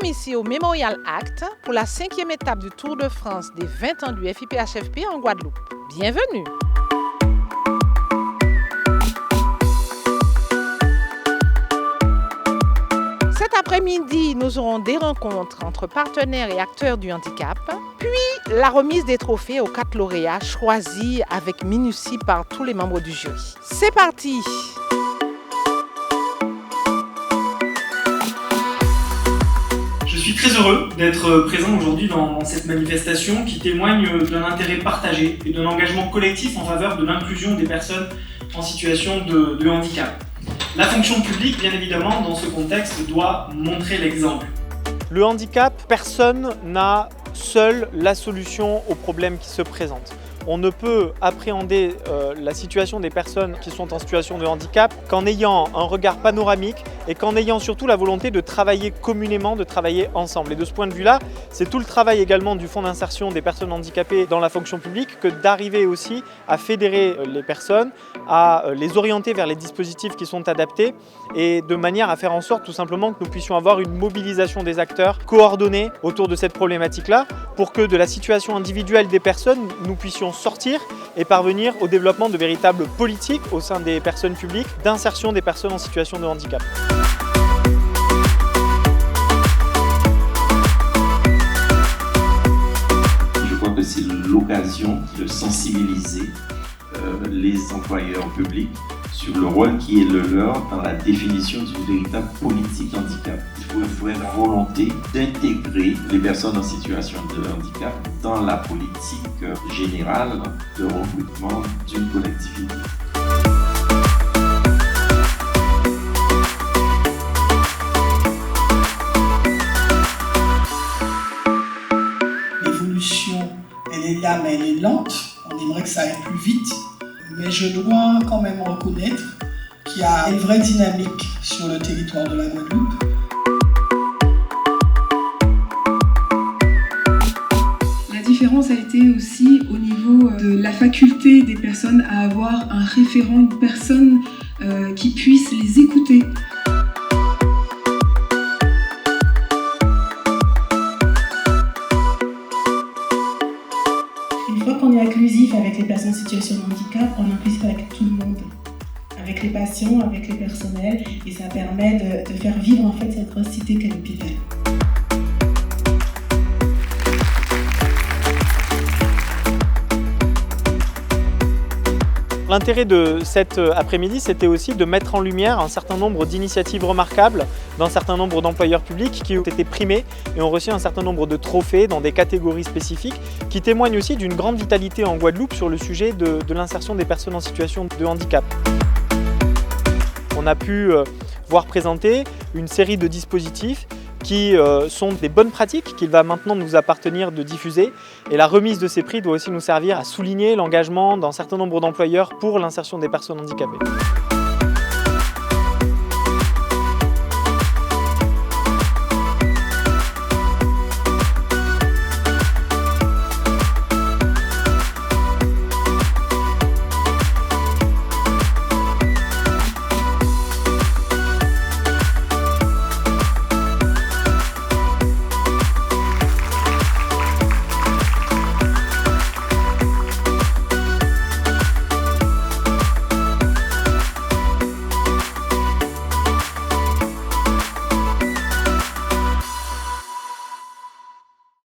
sommes ici au Memorial Act pour la 5e étape du Tour de France des 20 ans du FIPHFP en Guadeloupe. Bienvenue! Cet après-midi, nous aurons des rencontres entre partenaires et acteurs du handicap, puis la remise des trophées aux 4 lauréats choisis avec minutie par tous les membres du jury. C'est parti! Je suis très heureux d'être présent aujourd'hui dans cette manifestation qui témoigne d'un intérêt partagé et d'un engagement collectif en faveur de l'inclusion des personnes en situation de handicap. La fonction publique, bien évidemment, dans ce contexte, doit montrer l'exemple. Le handicap, personne n'a seul la solution aux problèmes qui se présentent. On ne peut appréhender la situation des personnes qui sont en situation de handicap qu'en ayant un regard panoramique et qu'en ayant surtout la volonté de travailler communément, de travailler ensemble. Et de ce point de vue-là, c'est tout le travail également du Fonds d'insertion des personnes handicapées dans la fonction publique que d'arriver aussi à fédérer les personnes, à les orienter vers les dispositifs qui sont adaptés et de manière à faire en sorte tout simplement que nous puissions avoir une mobilisation des acteurs coordonnée autour de cette problématique-là pour que de la situation individuelle des personnes, nous puissions sortir et parvenir au développement de véritables politiques au sein des personnes publiques d'insertion des personnes en situation de handicap. Je crois que c'est l'occasion de sensibiliser les employeurs publics sur le rôle qui est le leur dans la définition d'une véritable politique handicap. Il faut une vraie volonté d'intégrer les personnes en situation de handicap dans la politique générale de recrutement d'une collectivité. L'évolution, elle est là, mais elle est lente. On aimerait que ça aille plus vite. Mais je dois quand même reconnaître qu'il y a une vraie dynamique sur le territoire de la Guadeloupe. La différence a été aussi au niveau de la faculté des personnes à avoir un référent, une personne qui puisse les écouter. Une fois qu'on est inclusif avec les personnes en situation de handicap, on est inclusif avec tout le monde, avec les patients, avec les personnels, et ça permet de faire vivre en fait cette grosse cité qu'est l'hôpital. L'intérêt de cet après-midi, c'était aussi de mettre en lumière un certain nombre d'initiatives remarquables d'un certain nombre d'employeurs publics qui ont été primés et ont reçu un certain nombre de trophées dans des catégories spécifiques qui témoignent aussi d'une grande vitalité en Guadeloupe sur le sujet de l'insertion des personnes en situation de handicap. On a pu voir présenter une série de dispositifs qui sont des bonnes pratiques qu'il va maintenant nous appartenir de diffuser. Et la remise de ces prix doit aussi nous servir à souligner l'engagement d'un certain nombre d'employeurs pour l'insertion des personnes handicapées.